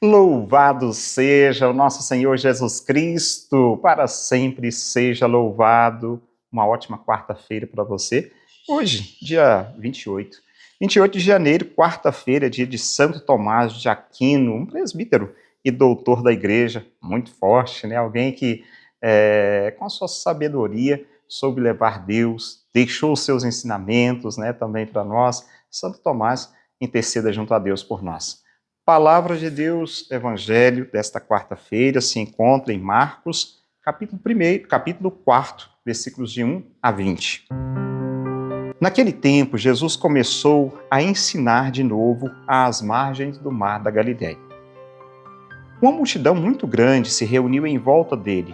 Louvado seja o nosso Senhor Jesus Cristo, para sempre seja louvado. Uma ótima quarta-feira para você. Hoje, dia 28 de janeiro, quarta-feira, dia de Santo Tomás de Aquino, um presbítero e doutor da igreja, muito forte, né? Alguém que, com a sua sabedoria, soube levar Deus, deixou os seus ensinamentos, né, também para nós. Santo Tomás, interceda junto a Deus por nós. Palavra de Deus, Evangelho desta quarta-feira se encontra em Marcos, capítulo 4, versículos de 1 a 20. Naquele tempo, Jesus começou a ensinar de novo às margens do mar da Galileia. Uma multidão muito grande se reuniu em volta dele,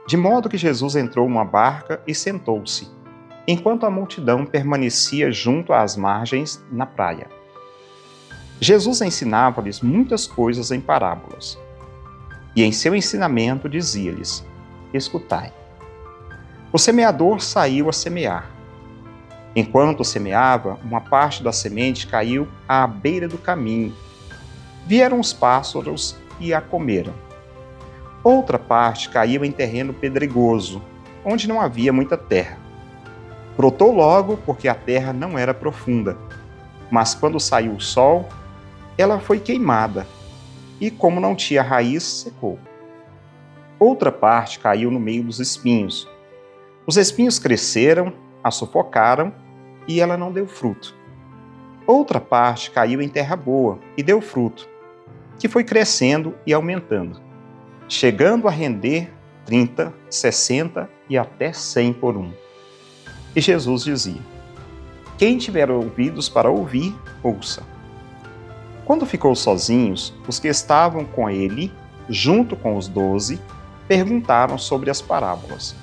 de modo que Jesus entrou numa barca e sentou-se, enquanto a multidão permanecia junto às margens na praia. Jesus ensinava-lhes muitas coisas em parábolas. E em seu ensinamento dizia-lhes: escutai. O semeador saiu a semear. Enquanto semeava, uma parte da semente caiu à beira do caminho. Vieram os pássaros e a comeram. Outra parte caiu em terreno pedregoso, onde não havia muita terra. Brotou logo porque a terra não era profunda. Mas quando saiu o sol, ela foi queimada, e como não tinha raiz, secou. Outra parte caiu no meio dos espinhos. Os espinhos cresceram, a sufocaram, e ela não deu fruto. Outra parte caiu em terra boa, e deu fruto, que foi crescendo e aumentando, chegando a render 30, 60 e até 100 por um. E Jesus dizia: quem tiver ouvidos para ouvir, ouça. Quando ficou sozinhos, os que estavam com ele, junto com os 12, perguntaram sobre as parábolas.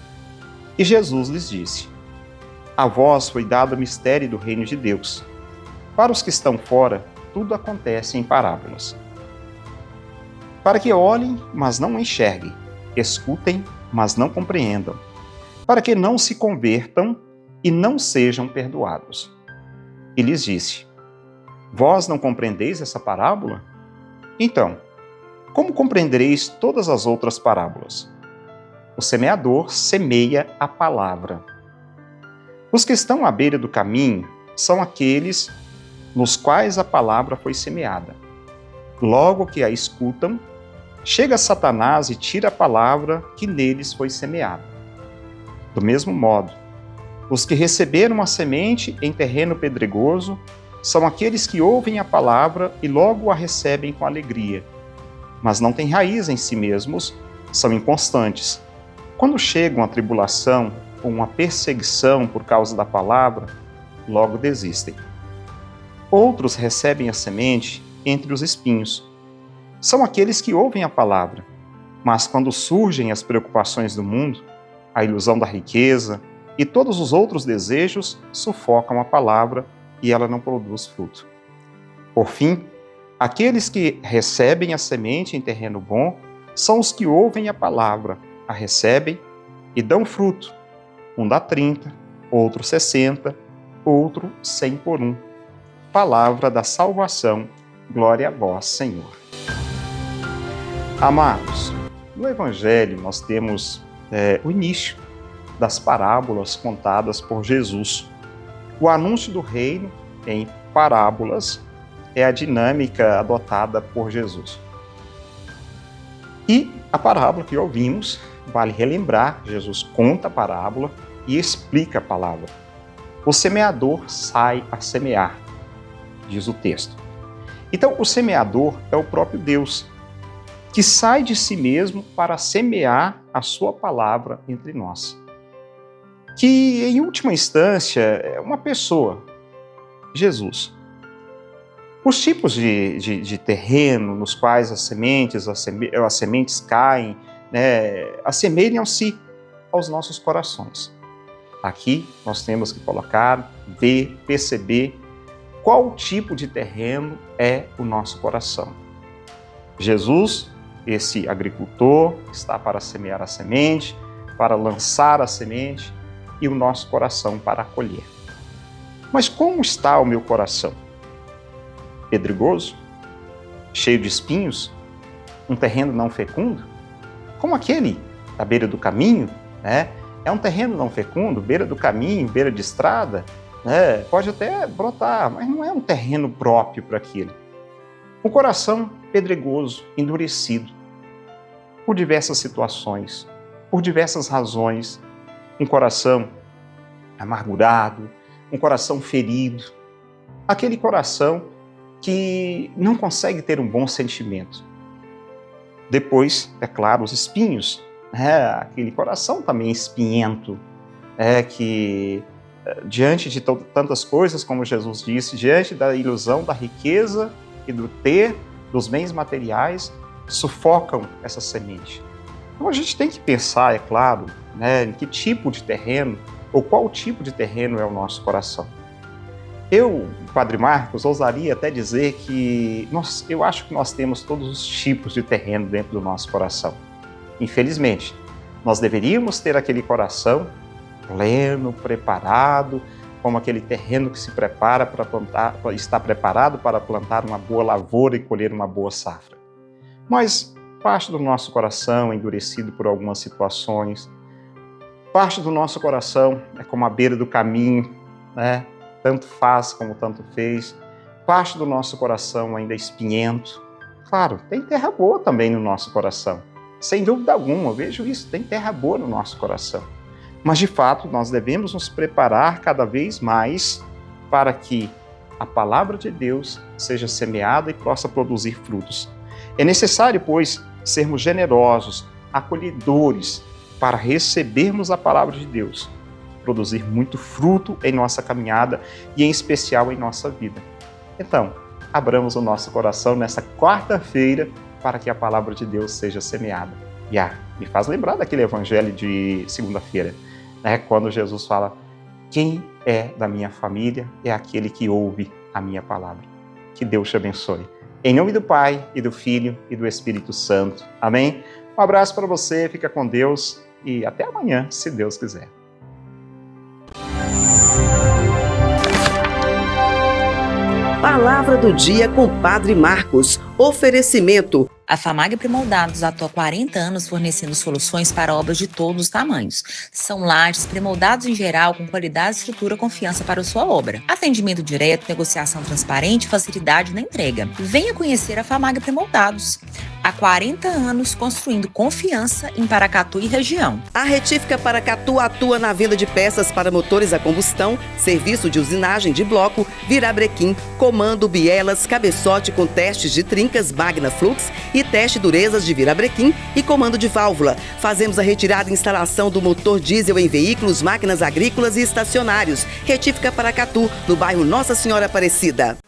E Jesus lhes disse: a vós foi dado o mistério do reino de Deus. Para os que estão fora, tudo acontece em parábolas. Para que olhem, mas não enxerguem, escutem, mas não compreendam, para que não se convertam e não sejam perdoados. E lhes disse: vós não compreendeis essa parábola? Então, como compreendereis todas as outras parábolas? O semeador semeia a palavra. Os que estão à beira do caminho são aqueles nos quais a palavra foi semeada. Logo que a escutam, chega Satanás e tira a palavra que neles foi semeada. Do mesmo modo, os que receberam a semente em terreno pedregoso são aqueles que ouvem a palavra e logo a recebem com alegria, mas não têm raiz em si mesmos, são inconstantes. Quando chega uma tribulação ou uma perseguição por causa da palavra, logo desistem. Outros recebem a semente entre os espinhos. São aqueles que ouvem a palavra, mas quando surgem as preocupações do mundo, a ilusão da riqueza e todos os outros desejos sufocam a palavra e ela não produz fruto. Por fim, aqueles que recebem a semente em terreno bom são os que ouvem a palavra, a recebem e dão fruto. Um dá 30, outro 60, outro 100 por um. Palavra da salvação, glória a vós, Senhor. Amados, no Evangelho nós temos o início das parábolas contadas por Jesus. O anúncio do reino em parábolas é a dinâmica adotada por Jesus. E a parábola que ouvimos, vale relembrar, Jesus conta a parábola e explica a palavra. O semeador sai a semear, diz o texto. Então, o semeador é o próprio Deus, que sai de si mesmo para semear a sua palavra entre nós. Que, em última instância, é uma pessoa, Jesus. Os tipos de terreno nos quais as sementes caem, né, assemelham-se aos nossos corações. Aqui nós temos que colocar, ver, perceber qual tipo de terreno é o nosso coração. Jesus, esse agricultor, está para semear a semente, para lançar a semente, e o nosso coração para acolher. Mas como está o meu coração? Pedregoso? Cheio de espinhos? um terreno não fecundo, como aquele à beira do caminho, né? É um terreno não fecundo, beira do caminho, beira de estrada, né? Pode até brotar, mas não é um terreno próprio para aquilo. Um coração pedregoso, endurecido, por diversas situações, por diversas razões, um coração amargurado, um coração ferido, aquele coração que não consegue ter um bom sentimento. Depois, é claro, os espinhos, aquele coração também espinhento, que diante de tantas coisas, como Jesus disse, diante da ilusão da riqueza e do ter, dos bens materiais, sufocam essa semente. Então a gente tem que pensar, é claro, em que tipo de terreno, ou qual tipo de terreno é o nosso coração. Eu, Padre Marcos, ousaria até dizer que eu acho que nós temos todos os tipos de terreno dentro do nosso coração. Infelizmente, nós deveríamos ter aquele coração pleno, preparado, como aquele terreno que se prepara para plantar, está preparado para plantar uma boa lavoura e colher uma boa safra. Mas parte do nosso coração é endurecido por algumas situações, parte do nosso coração é como a beira do caminho, tanto faz como tanto fez, parte do nosso coração ainda é espinhento. Claro, tem terra boa também no nosso coração, sem dúvida alguma, eu vejo isso, tem terra boa no nosso coração. Mas, de fato, nós devemos nos preparar cada vez mais para que a palavra de Deus seja semeada e possa produzir frutos. É necessário, pois, sermos generosos, acolhedores, para recebermos a palavra de Deus, produzir muito fruto em nossa caminhada e, em especial, em nossa vida. Então, abramos o nosso coração nessa quarta-feira para que a palavra de Deus seja semeada. Me faz lembrar daquele evangelho de segunda-feira, quando Jesus fala: quem é da minha família é aquele que ouve a minha palavra. Que Deus te abençoe. Em nome do Pai, e do Filho, e do Espírito Santo. Amém? Um abraço para você, fica com Deus e até amanhã, se Deus quiser. Palavra do dia com Padre Marcos. Oferecimento. A FAMAG Premoldados atua há 40 anos fornecendo soluções para obras de todos os tamanhos. São lajes premoldados em geral com qualidade, estrutura e confiança para a sua obra. Atendimento direto, negociação transparente e facilidade na entrega. Venha conhecer a FAMAG Premoldados. Há 40 anos construindo confiança em Paracatu e região. A Retífica Paracatu atua na venda de peças para motores a combustão, serviço de usinagem de bloco, virabrequim, comando, bielas, cabeçote com testes de trincas, Magna Flux e teste durezas de virabrequim e comando de válvula. Fazemos a retirada e instalação do motor diesel em veículos, máquinas agrícolas e estacionários. Retífica Paracatu, no bairro Nossa Senhora Aparecida.